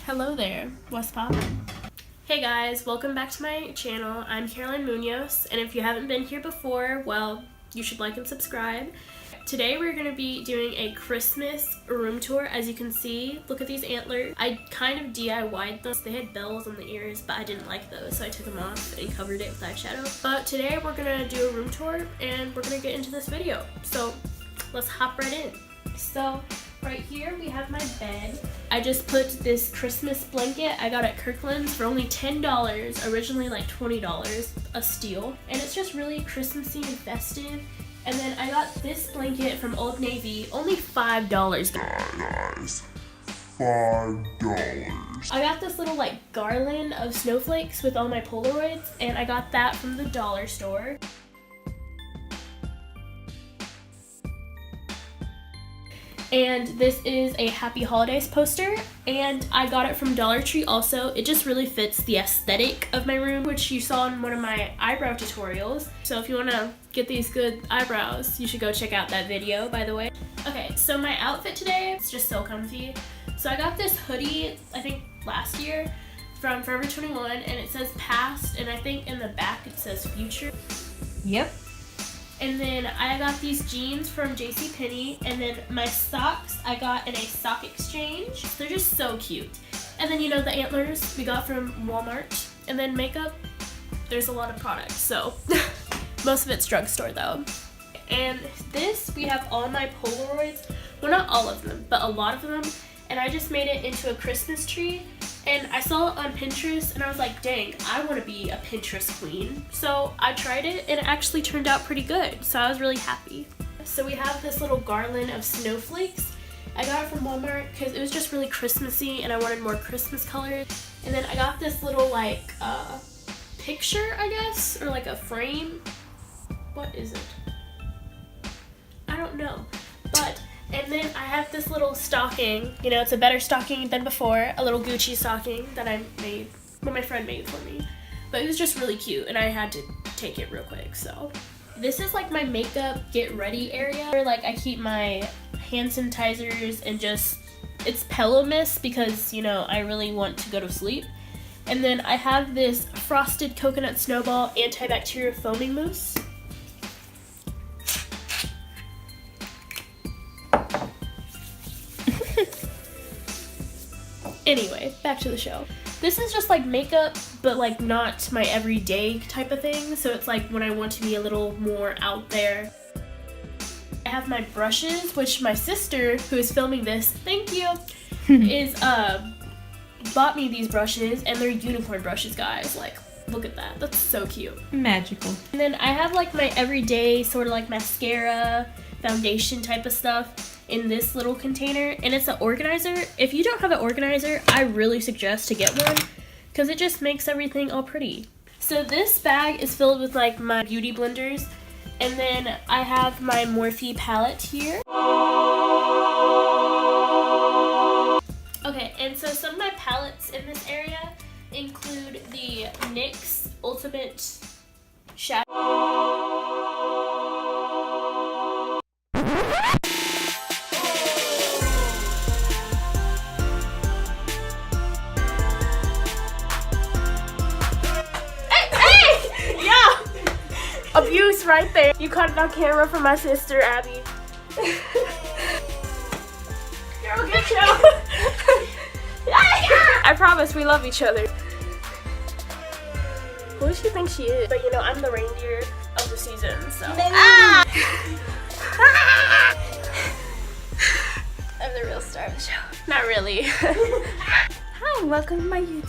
Hello there, what's poppin'? Hey guys, welcome back to my channel. I'm Caroline Munoz, and if you haven't been here before, well, you should like and subscribe. Today we're going to be doing a Christmas room tour. As you can see, look at these antlers. I kind of DIY'd them. They had bells on the ears, but I didn't like those, so I took them off and covered it with eyeshadow. But today we're going to do a room tour, and we're going to get into this video. So let's hop right in. So right here we have my bed. I just put this Christmas blanket I got at Kirkland's for only $10, originally like $20 a steal. And it's just really Christmassy and festive. And then I got this blanket from Old Navy, only $5. Guys, $5. I got this little like garland of snowflakes with all my Polaroids, and I got that from the dollar store. And this is a Happy Holidays poster, and I got it from Dollar Tree also. It just really fits the aesthetic of my room, which you saw in one of my eyebrow tutorials. So if you want to get these good eyebrows, you should go check out that video, by the way. Okay, so my outfit today, it's just so comfy. So I got this hoodie, I think last year, from Forever 21, and it says past, and I think in the back it says future. Yep. And then I got these jeans from JCPenney, and then my socks I got in a sock exchange. They're just so cute. And then, you know, the antlers we got from Walmart. And then makeup, there's a lot of products, so most of it's drugstore though. And this, we have all my Polaroids, well, not all of them, but a lot of them, and I just made it into a Christmas tree. And I saw it on Pinterest, and I was like, dang, I want to be a Pinterest queen. So I tried it, and it actually turned out pretty good. So I was really happy. So we have this little garland of snowflakes. I got it from Walmart because it was just really Christmassy, and I wanted more Christmas colors. And then I got this little, like, picture, I guess, or like a frame. What is it? I don't know. But... and then I have this little stocking, you know, it's a better stocking than before, a little Gucci stocking that I made, well, my friend made for me. But it was just really cute, and I had to take it real quick, so. This is like my makeup get ready area, where like I keep my hand sanitizers and just, it's pillow mist because, you know, I really want to go to sleep. And then I have this frosted coconut snowball antibacterial foaming mousse. Anyway, back to the show. This is just like makeup, but like not my everyday type of thing. So it's like when I want to be a little more out there. I have my brushes, which my sister, who is filming this, thank you, is bought me these brushes, and they're unicorn brushes, guys. Like, look at that. That's so cute. Magical. And then I have like my everyday sort of like mascara, foundation type of stuff in this little container, and it's an organizer. If you don't have an organizer, I really suggest to get one because it just makes everything all pretty. So this bag is filled with like my beauty blenders, and then I have my Morphe palette here. Okay, and so some of my palettes in this area include the NYX Ultimate Shadow. Abuse right there. You caught it on camera from my sister, Abby. Girl, get you. I promise we love each other. Who does she think she is? But you know, I'm the reindeer of the season, so. I'm the real star of the show. Not really. Hi, welcome to my YouTube.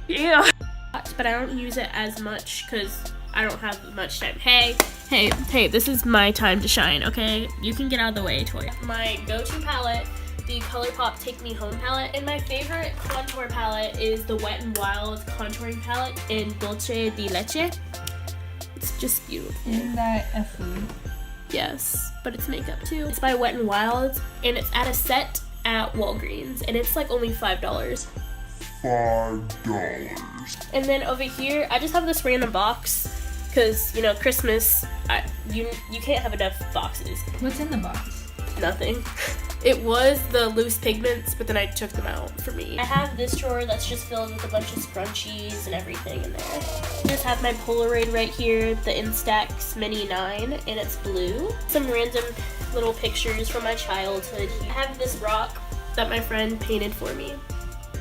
Yeah. But I don't use it as much because I don't have much time. Hey, this is my time to shine, okay? You can get out of the way, toy. My go-to palette, the ColourPop Take Me Home palette, and my favorite contour palette is the Wet n Wild contouring palette in Dulce de Leche. It's just beautiful. Isn't that a food? Yes, but it's makeup too. It's by Wet n Wild, and it's at a set at Walgreens, and it's like only $5. $5. And then over here, I just have this random box because, you know, Christmas, you can't have enough boxes. What's in the box? Nothing. It was the loose pigments, but then I took them out for me. I have this drawer that's just filled with a bunch of scrunchies and everything in there. I just have my Polaroid right here, the Instax Mini 9, and it's blue. Some random little pictures from my childhood. I have this rock that my friend painted for me.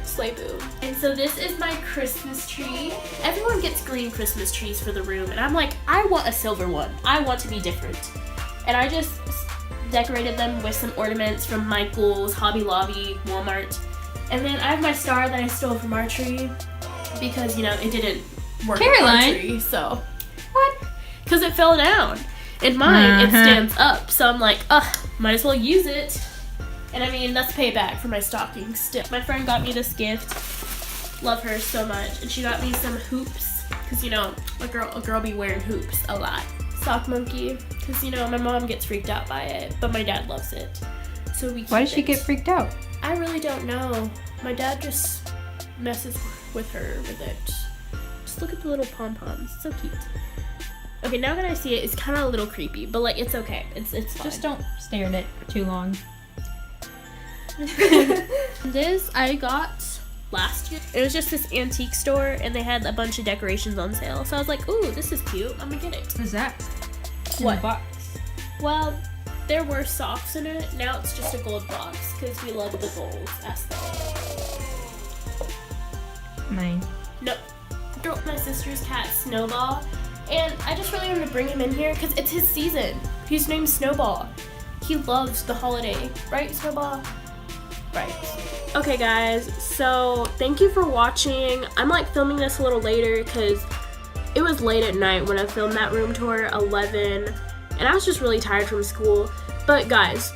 Slay Boo. And so this is my Christmas tree. Everyone gets green Christmas trees for the room, and I'm like, I want a silver one. I want to be different. And I just decorated them with some ornaments from Michael's, Hobby Lobby, Walmart. And then I have my star that I stole from our tree because, you know, it didn't work with our tree, so. What? Because it fell down. In mine, it stands up, so I'm like, ugh, might as well use it. And I mean, that's payback for my stocking still. My friend got me this gift. Love her so much. And she got me some hoops, because, you know, a girl be wearing hoops a lot. Sock monkey, because, you know, my mom gets freaked out by it, but my dad loves it. So we keep Why does she get freaked out? I really don't know. My dad just messes with her with it. Just look at the little pom-poms. So cute. Okay, now that I see it, it's kind of a little creepy, but, like, it's okay. It's fine. Just don't stare at it too long. This I got last year. It was just this antique store, and they had a bunch of decorations on sale. So I was like, ooh, this is cute. I'm gonna get it. What is that? What? In the box. Well, there were socks in it. Now it's just a gold box because we love the gold aesthetic. Mine. Nope. My sister's cat, Snowball. And I just really wanted to bring him in here because it's his season. He's named Snowball. He loves the holiday. Right, Snowball? Right. Okay, guys. So, thank you for watching. I'm, like, filming this a little later because it was late at night when I filmed that room tour, 11. And I was just really tired from school. But, guys,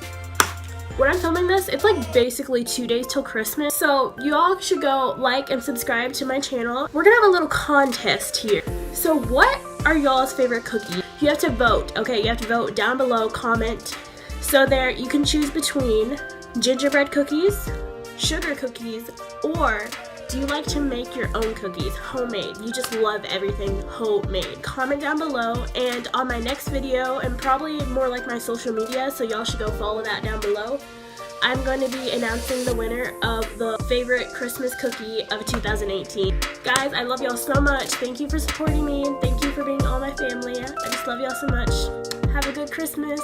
when I'm filming this, it's, like, basically 2 days till Christmas. So, you all should go like and subscribe to my channel. We're gonna have a little contest here. So, what are y'all's favorite cookies? You have to vote, okay? You have to vote down below, comment. So there, you can choose between gingerbread cookies, sugar cookies, or do you like to make your own cookies, homemade? You just love everything homemade. Comment down below, and on my next video, and probably more like my social media, so y'all should go follow that down below, I'm going to be announcing the winner of the favorite Christmas cookie of 2018. Guys, I love y'all so much. Thank you for supporting me, and thank you for being all my family. I just love y'all so much. Have a good Christmas.